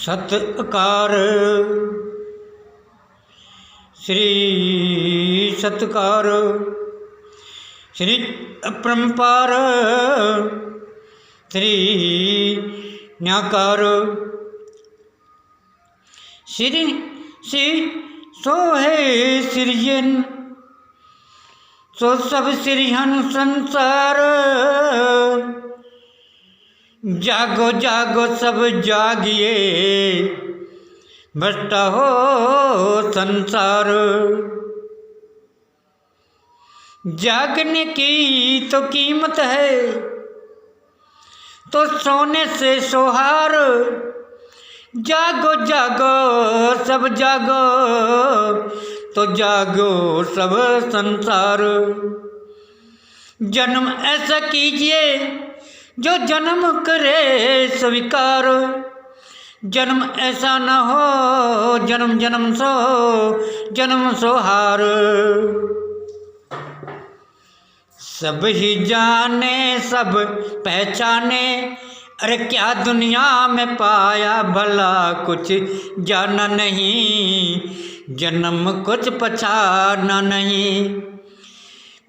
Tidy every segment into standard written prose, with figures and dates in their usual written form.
सत्कार श्री सत्कार श्री अपरंपार श्री न्याकार श्री श्री सोहे सृजन सो सब सृजन संसार जागो जागो सब जागिए भ्रष्टा हो संसार। जागने की तो कीमत है तो सोने से सोहार। जागो जागो सब जागो तो जागो सब संसार। जन्म ऐसा कीजिए जो जन्म करे स्वीकार। जन्म ऐसा न हो जन्म जन्म सो हार। सब ही जाने सब पहचाने अरे क्या दुनिया में पाया भला कुछ जाना नहीं। जन्म कुछ पछाना नहीं।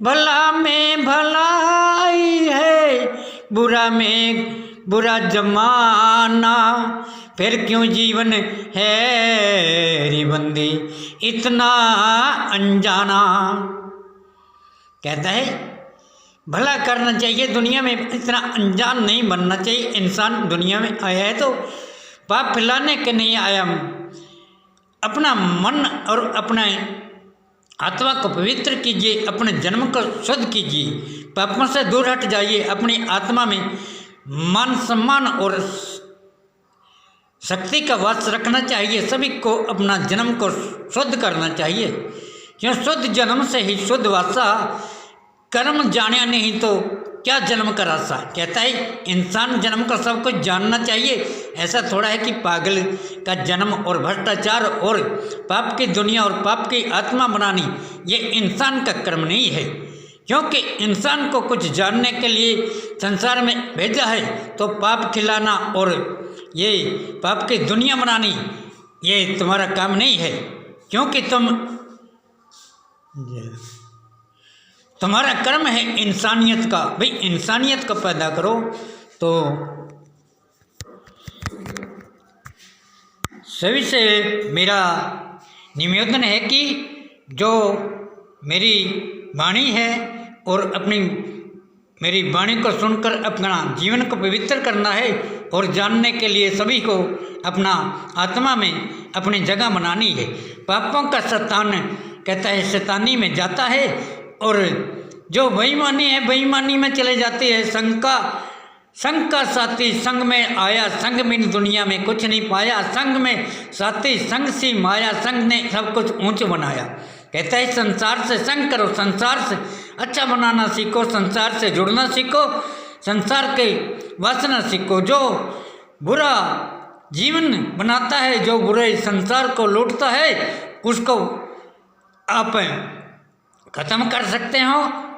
भला में भलाई है बुरा में बुरा जमाना। फिर क्यों जीवन है रिबंदी इतना अनजाना। कहता है भला करना चाहिए दुनिया में इतना अनजान नहीं बनना चाहिए। इंसान दुनिया में आया है तो पाप फैलाने के नहीं आया। अपना मन और अपना आत्मा को पवित्र कीजिए। अपने जन्म को शुद्ध कीजिए। पापों से दूर हट जाइए। अपनी आत्मा में मान सम्मान और शक्ति का वास रखना चाहिए। सभी को अपना जन्म को शुद्ध करना चाहिए। क्यों शुद्ध जन्म से ही शुद्ध वासा। कर्म जाने नहीं तो क्या जन्म का रास्ता। कहता है इंसान जन्म का सब कुछ जानना चाहिए। ऐसा थोड़ा है कि पागल का जन्म और भ्रष्टाचार और पाप की दुनिया और पाप की आत्मा बनानी ये इंसान का कर्म नहीं है। क्योंकि इंसान को कुछ जानने के लिए संसार में भेजा है तो पाप खिलाना और ये पाप की दुनिया बनानी ये तुम्हारा काम नहीं है। क्योंकि तुम्हारा कर्म है इंसानियत का। भाई इंसानियत को पैदा करो। तो सभी से मेरा निवेदन है कि जो मेरी वाणी है और अपनी मेरी वाणी को सुनकर अपना जीवन को पवित्र करना है और जानने के लिए सभी को अपना आत्मा में अपनी जगह बनानी है। पापों का शैतान कहता है शैतानी में जाता है और जो बेईमानी है बेईमानी में चले जाते हैं। संग का साथी संग में आया संग में दुनिया में कुछ नहीं पाया। संग में साथी संग सी माया संग ने सब कुछ ऊंच बनाया। कहता है संसार से संग करो। संसार से अच्छा बनाना सीखो। संसार से जुड़ना सीखो। संसार के वासना सीखो। जो बुरा जीवन बनाता है जो बुरे संसार को लूटता है उसको आप खत्म कर सकते हो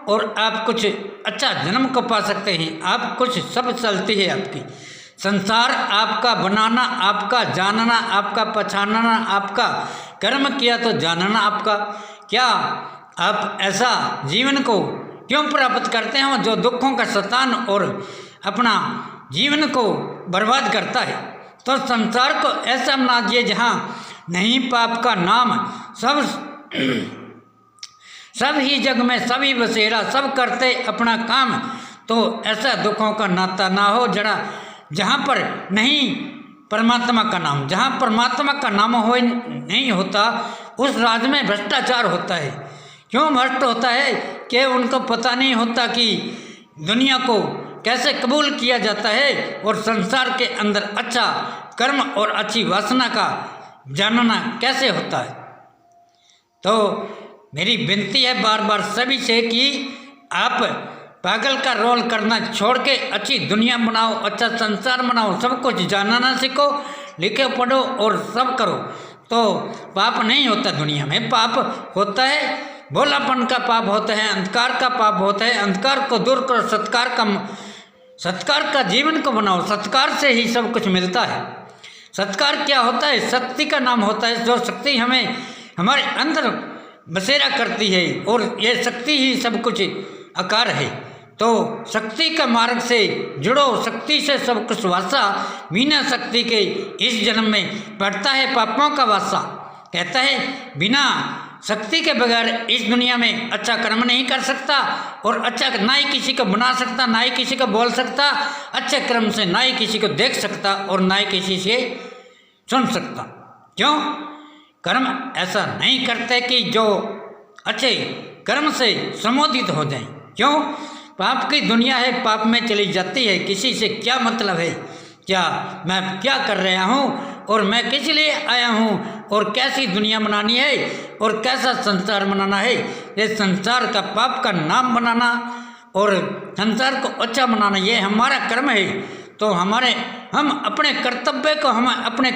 और आप कुछ अच्छा जन्म को पा सकते हैं। आप कुछ सब चलती है आपकी। संसार आपका बनाना आपका जानना आपका पहचानना आपका। कर्म किया तो जानना आपका। क्या आप ऐसा जीवन को क्यों प्राप्त करते हो जो दुखों का शैतान और अपना जीवन को बर्बाद करता है। तो संसार को ऐसा बना दिए जहाँ नहीं पाप का नाम। सब ही जग में सभी बसेरा सब करते अपना काम। तो ऐसा दुखों का नाता ना हो जहाँ पर नहीं परमात्मा का नाम। जहाँ परमात्मा का नाम हो नहीं होता उस राज में भ्रष्टाचार होता है। क्यों भ्रष्ट होता है कि उनको पता नहीं होता कि दुनिया को कैसे कबूल किया जाता है और संसार के अंदर अच्छा कर्म और अच्छी वासना का जानना कैसे होता है। तो मेरी विनती है बार बार सभी से कि आप पागल का रोल करना छोड़ के अच्छी दुनिया बनाओ। अच्छा संसार बनाओ। सब कुछ जानना सीखो। लिखे पढ़ो और सब करो तो पाप नहीं होता। दुनिया में पाप होता है भोलापन का पाप होता है। अंधकार का पाप होता है। अंधकार को दूर करो। सत्कार का जीवन को बनाओ। सत्कार से ही सब कुछ मिलता है। सत्कार क्या होता है? शक्ति का नाम होता है। जो शक्ति हमें हमारे अंदर बसेरा करती है और ये शक्ति ही सब कुछ आकार है। तो शक्ति का मार्ग से जुड़ो, शक्ति से सब कुछ वासा, बिना शक्ति के इस जन्म में पड़ता है पापों का वासा। कहता है बिना शक्ति के बगैर इस दुनिया में अच्छा कर्म नहीं कर सकता और अच्छा ना ही किसी को बना सकता, ना ही किसी को बोल सकता, अच्छे कर्म से ना ही किसी को देख सकता और ना ही किसी से सुन सकता। क्यों? कर्म ऐसा नहीं करते कि जो अच्छे कर्म से संबोधित हो जाए। क्यों? पाप की दुनिया है, पाप में चली जाती है। किसी से क्या मतलब है? क्या मैं क्या कर रहा हूँ और मैं किस लिए आया हूँ और कैसी दुनिया बनानी है और कैसा संसार बनाना है? ये संसार का पाप का नाम बनाना और संसार को अच्छा बनाना ये हमारा कर्म है। तो हम अपने कर्तव्य को, हम अपने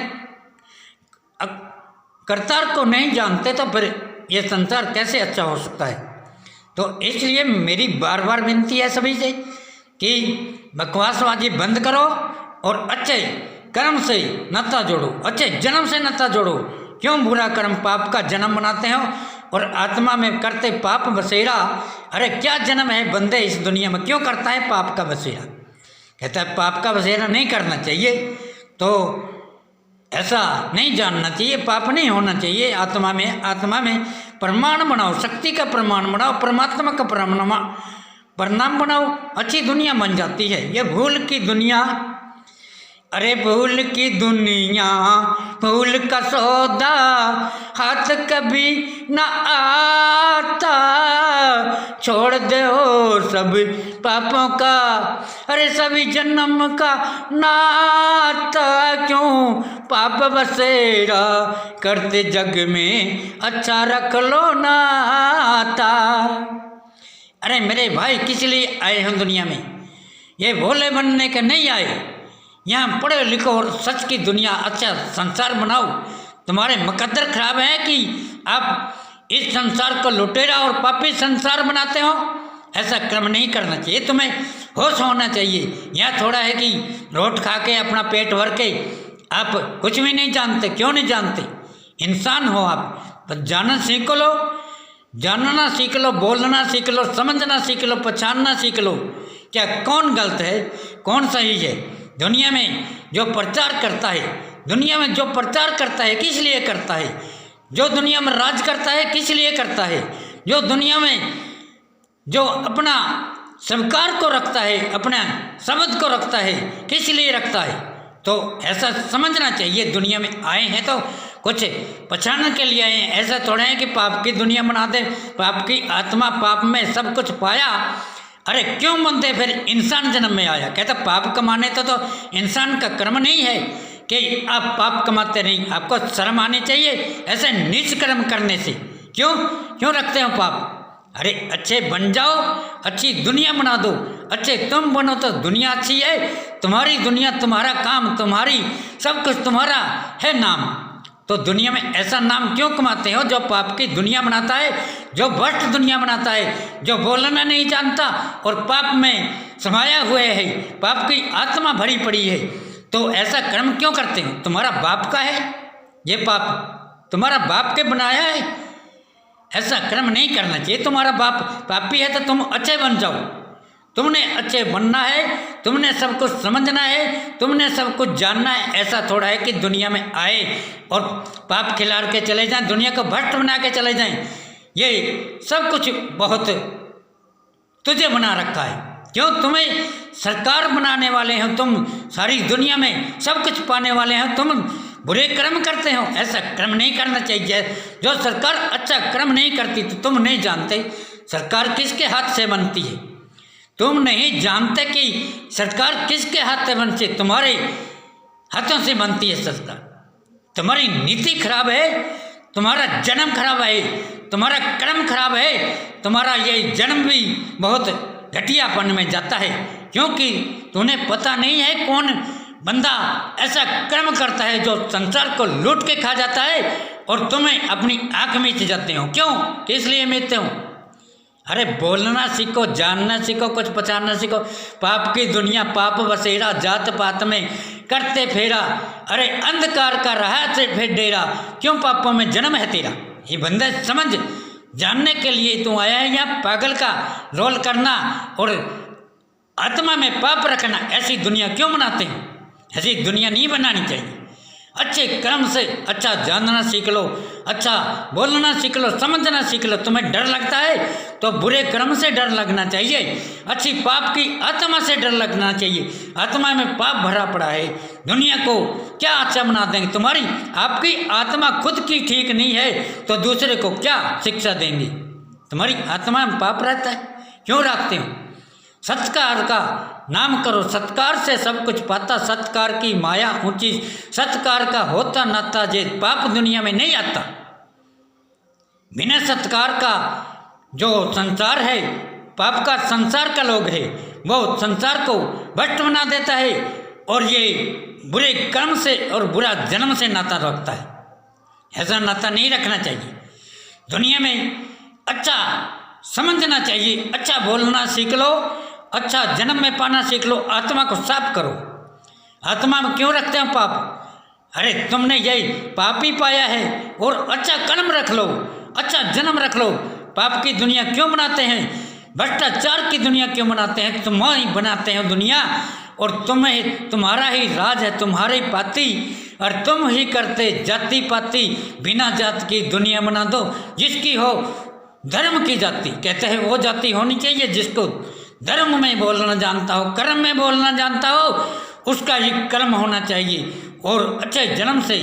कर्तार को नहीं जानते तो फिर ये संसार कैसे अच्छा हो सकता है? तो इसलिए मेरी बार बार विनती है सभी से कि बकवासबाजी बंद करो और अच्छे कर्म से नाता जोड़ो, अच्छे जन्म से नाता जोड़ो। क्यों बुरा कर्म पाप का जन्म बनाते हो और आत्मा में करते पाप बसेरा? अरे क्या जन्म है बंदे इस दुनिया में, क्यों करता है पाप का बसेरा? कहता है पाप का बसेरा नहीं करना चाहिए, तो ऐसा नहीं जानना चाहिए, पाप नहीं होना चाहिए। आत्मा में प्रमाण बनाओ, शक्ति का प्रमाण बनाओ, परमात्मा का प्रणाम बनाओ, अच्छी दुनिया बन जाती है। ये भूल की दुनिया, अरे भूल की दुनिया, भूल का सौदा हाथ कभी न आता, छोड़ दो सब पापों का, अरे सभी जन्म का नाता, क्यों पाप बसेरा करते जग में, अच्छा रख लो नाता। अरे मेरे भाई किस लिए आए हम दुनिया में? ये भोले बनने के नहीं आए। यहाँ पढ़ो लिखो और सच की दुनिया, अच्छा संसार बनाओ। तुम्हारे मुकद्दर खराब है कि आप इस संसार को लुटेरा और पापी संसार बनाते हो। ऐसा कर्म नहीं करना चाहिए, तुम्हें होश होना चाहिए। यहाँ थोड़ा है कि रोट खा के अपना पेट भर के आप कुछ भी नहीं जानते। क्यों नहीं जानते? इंसान हो आप, बस जानना सीख लो, जानना सीख लो, बोलना सीख लो, समझना सीख लो, पहचानना सीख लो क्या कौन गलत है कौन सही है। दुनिया में जो प्रचार करता है, दुनिया में जो प्रचार करता है किस लिए करता है? जो दुनिया में राज करता है किस लिए करता है? जो दुनिया में जो अपना संस्कार को रखता है, अपना शब्द को रखता है, किस लिए रखता है? तो ऐसा समझना चाहिए। दुनिया में आए हैं तो कुछ पहचानने के लिए आए हैं। ऐसा थोड़ा है कि पाप की दुनिया बना दे, पाप की आत्मा, पाप में सब कुछ पाया। अरे क्यों बनते फिर इंसान जन्म में आया? कहता पाप कमाने तो इंसान का कर्म नहीं है कि आप पाप कमाते नहीं। आपको शर्म आनी चाहिए ऐसे नीच कर्म करने से। क्यों रखते हो पाप? अरे अच्छे बन जाओ, अच्छी दुनिया बना दो। अच्छे तुम बनो तो दुनिया अच्छी है। तुम्हारी दुनिया, तुम्हारा काम, तुम्हारी सब कुछ तुम्हारा है नाम। तो दुनिया में ऐसा नाम क्यों कमाते हो जो पाप की दुनिया बनाता है, जो भ्रष्ट दुनिया बनाता है, जो बोलना नहीं जानता और पाप में समाया हुए है, पाप की आत्मा भरी पड़ी है। तो ऐसा कर्म क्यों करते हो? तुम्हारा बाप का है ये पाप, तुम्हारा बाप के बनाया है। ऐसा कर्म नहीं करना चाहिए। तुम्हारा बाप पापी है तो तुम अच्छे बन जाओ। तुमने अच्छे बनना है, तुमने सब कुछ समझना है, तुमने सब कुछ जानना है। ऐसा थोड़ा है कि दुनिया में आए और पाप खिला के चले जाएं, दुनिया को भ्रष्ट बना के चले जाएं। ये सब कुछ बहुत तुझे बना रखा है। क्यों? तुम्हें सरकार बनाने वाले हो तुम, सारी दुनिया में सब कुछ पाने वाले हो तुम, बुरे कर्म करते हो। ऐसा कर्म नहीं करना चाहिए। जो सरकार अच्छा कर्म नहीं करती तो तुम नहीं जानते सरकार किसके हाथ से बनती है। तुम नहीं जानते कि सरकार किसके हाथ से बनती है। तुम्हारे हाथों से बनती है सरकार। तुम्हारी नीति खराब है, तुम्हारा जन्म खराब है, तुम्हारा कर्म खराब है, तुम्हारा ये जन्म भी बहुत घटियापन में जाता है। क्योंकि तुम्हें पता नहीं है कौन बंदा ऐसा कर्म करता है जो संसार को लूट के खा जाता है और तुम्हें अपनी आंख मीच जाते हो। क्यों? किस लिए मीचते हो? अरे बोलना सीखो, जानना सीखो, कुछ पहचानना सीखो। पाप की दुनिया, पाप बसेरा, जात पात में करते फेरा, अरे अंधकार का रहा से फिर डेरा, क्यों पापों में जन्म है तेरा। ये बंदा समझ जानने के लिए तू आया है यहाँ पागल का रोल करना और आत्मा में पाप रखना। ऐसी दुनिया क्यों बनाते हैं? ऐसी दुनिया नहीं बनानी चाहिए। अच्छे कर्म से अच्छा जानना सीख लो, अच्छा बोलना सीख लो, समझना सीख लो। तुम्हें डर लगता है तो बुरे कर्म से डर लगना चाहिए, अच्छी पाप की आत्मा से डर लगना चाहिए। आत्मा में पाप भरा पड़ा है, दुनिया को क्या अच्छा बना देंगे? तुम्हारी आपकी आत्मा खुद की ठीक नहीं है तो दूसरे को क्या शिक्षा देंगे? तुम्हारी आत्मा में पाप रहता है, क्यों रखते हो? सत्कार का नाम करो, सत्कार से सब कुछ पाता, सत्कार की माया ऊंची, सत्कार का होता नाता जे पाप दुनिया में नहीं आता। बिना सत्कार का जो संसार है, पाप का संसार का लोग है, वो संसार को भ्रष्ट बना देता है और ये बुरे कर्म से और बुरा जन्म से नाता रखता है। ऐसा नाता नहीं रखना चाहिए। दुनिया में अच्छा समझना चाहिए, अच्छा बोलना सीख लो, अच्छा जन्म में पाना सीख लो, आत्मा को साफ करो। आत्मा में क्यों रखते हैं पाप? अरे तुमने यही पाप ही पाया है और अच्छा कर्म रख लो, अच्छा जन्म रख लो। पाप की दुनिया क्यों बनाते हैं? भ्रष्टाचार की दुनिया क्यों बनाते हैं? तुम ही बनाते हो दुनिया और तुम्हें तुम्हारा ही राज है, तुम्हारी पाती और तुम ही करते जाति पाति। बिना जात की दुनिया बना दो, जिसकी हो धर्म की जाति। कहते हैं वो जाति होनी चाहिए जिसको धर्म में बोलना जानता हो, कर्म में बोलना जानता हो, उसका ही कर्म होना चाहिए। और अच्छे जन्म से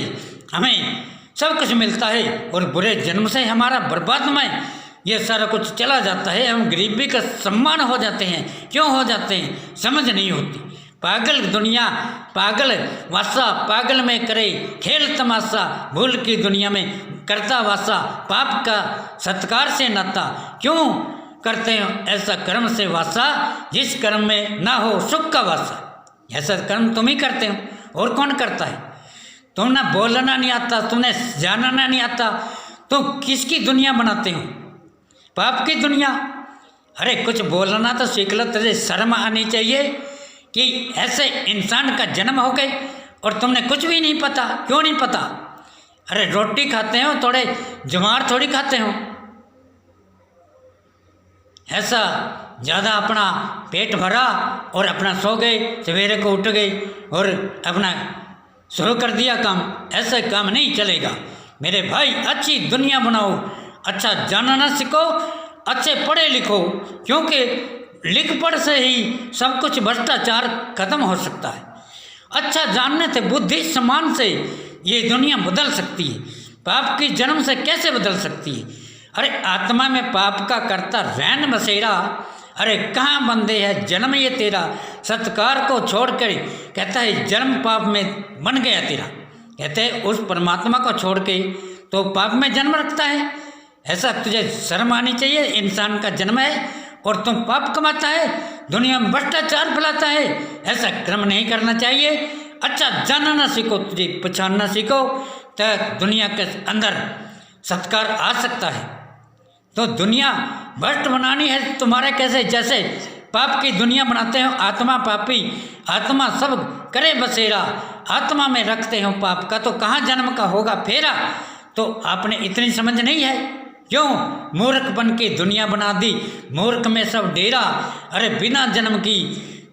हमें सब कुछ मिलता है और बुरे जन्म से हमारा बर्बादमय ये सारा कुछ चला जाता है। हम गरीबी का सम्मान हो जाते हैं। क्यों हो जाते हैं? समझ नहीं होती। पागल दुनिया, पागल वासा, पागल में करे खेल तमाशा, भूल की दुनिया में करता वासा, पाप का सत्कार से नाता। क्यों करते हो ऐसा कर्म से वासा, जिस कर्म में ना हो सुख का वासा। ऐसा कर्म तुम ही करते हो, और कौन करता है? तुम ना बोलना नहीं आता, तुमने जानना नहीं आता, तो किसकी दुनिया बनाते हो? पाप की दुनिया। अरे कुछ बोलना तो सीख लो, तुझे शर्म आनी चाहिए कि ऐसे इंसान का जन्म हो गए और तुमने कुछ भी नहीं पता। क्यों नहीं पता? अरे रोटी खाते हो, थोड़े जुमार थोड़ी खाते हो। ऐसा ज़्यादा अपना पेट भरा और अपना सो गए, सवेरे को उठ गए और अपना शुरू कर दिया काम। ऐसा काम नहीं चलेगा मेरे भाई। अच्छी दुनिया बनाओ, अच्छा जानना सीखो, अच्छे पढ़े लिखो, क्योंकि लिख पढ़ से ही सब कुछ भ्रष्टाचार खत्म हो सकता है। अच्छा जानने से, बुद्धि सम्मान से ये दुनिया बदल सकती है। पाप की जन्म से कैसे बदल सकती है? अरे आत्मा में पाप का करता रैन बसेरा, अरे कहाँ बंदे है जन्म ये तेरा। सत्कार को छोड़कर कहता है जन्म पाप में बन गया तेरा। कहते हैं उस परमात्मा को छोड़ के तो पाप में जन्म रखता है। ऐसा तुझे शर्म आनी चाहिए। इंसान का जन्म है और तुम पाप कमाता है, दुनिया में भ्रष्टाचार फैलाता है। ऐसा कर्म नहीं करना चाहिए। अच्छा जानना सीखो, तुझे पहचानना सीखो, तो दुनिया के अंदर सत्कार आ सकता है। तो दुनिया भ्रष्ट बनानी है तुम्हारे कैसे? जैसे पाप की दुनिया बनाते हो, आत्मा पापी, आत्मा सब करे बसेरा, आत्मा में रखते हो पाप का, तो कहाँ जन्म का होगा फेरा? तो आपने इतनी समझ नहीं है। क्यों मूर्ख बन के दुनिया बना दी, मूर्ख में सब डेरा। अरे बिना जन्म की,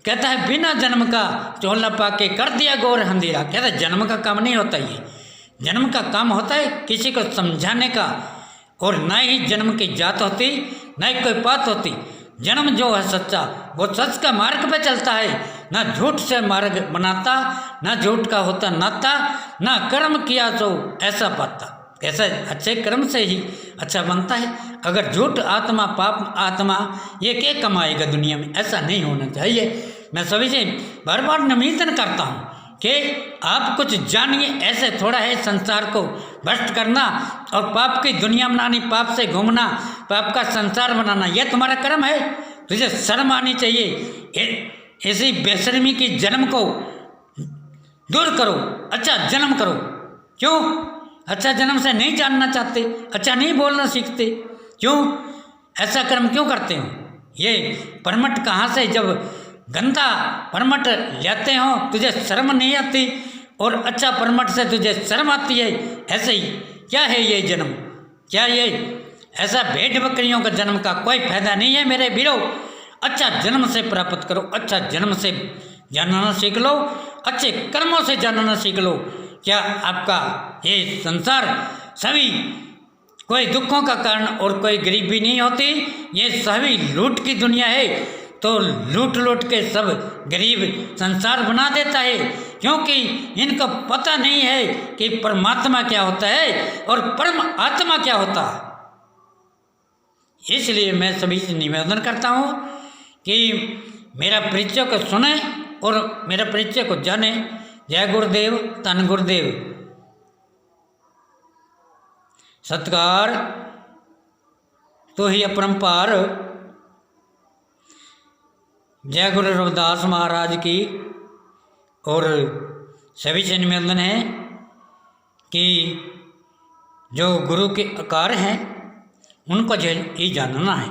कहता है बिना जन्म का चोला पा के कर दिया गौर अंधेरा। कहता है जन्म का काम नहीं होता, ये जन्म का काम होता है किसी को समझाने का। और न ही जन्म की जात होती, न ही कोई बात होती। जन्म जो है सच्चा, वो सच का मार्ग पे चलता है, ना झूठ से मार्ग बनाता, ना झूठ का होता नाता, ना कर्म किया तो ऐसा पाता। ऐसा अच्छे कर्म से ही अच्छा बनता है। अगर झूठ आत्मा, पाप आत्मा, ये क्या कमाएगा दुनिया में? ऐसा नहीं होना चाहिए। मैं सभी से बार बार निवेदन करता हूँ कि आप कुछ जानिए। ऐसे थोड़ा है संसार को भ्रष्ट करना और पाप की दुनिया बनानी, पाप से घूमना, पाप का संसार बनाना, यह तुम्हारा कर्म है। तुझे शर्म आनी चाहिए। ऐसी बेशर्मी की जन्म को दूर करो, अच्छा जन्म करो। क्यों अच्छा जन्म से नहीं जानना चाहते, अच्छा नहीं बोलना सीखते? क्यों ऐसा कर्म क्यों करते हो? ये परमट कहाँ से? जब गंदा परमठ लेते हो तुझे शर्म नहीं आती, और अच्छा परमठ से तुझे शर्म आती है। ऐसे ही क्या है ये जन्म, क्या ये ऐसा भेड़ बकरियों का जन्म का कोई फायदा नहीं है मेरे वीरों। अच्छा जन्म से प्राप्त करो, अच्छा जन्म से जानना सीख लो, अच्छे कर्मों से जानना सीख लो। क्या आपका ये संसार सभी कोई दुखों का कारण और कोई गरीबी नहीं होती, ये सभी लूट की दुनिया है। तो लूट लूट के सब गरीब संसार बना देता है, क्योंकि इनको पता नहीं है कि परमात्मा क्या होता है और परम आत्मा क्या होता है। इसलिए मैं सभी से निवेदन करता हूँ कि मेरा परिचय को सुने और मेरा परिचय को जाने। जय गुरुदेव, धन गुरुदेव। सत्कार तो ही अपरंपार। जय गुरु रविदास महाराज की। और सभी से निवेदन है कि जो गुरु के आकार हैं उनको ही जानना है।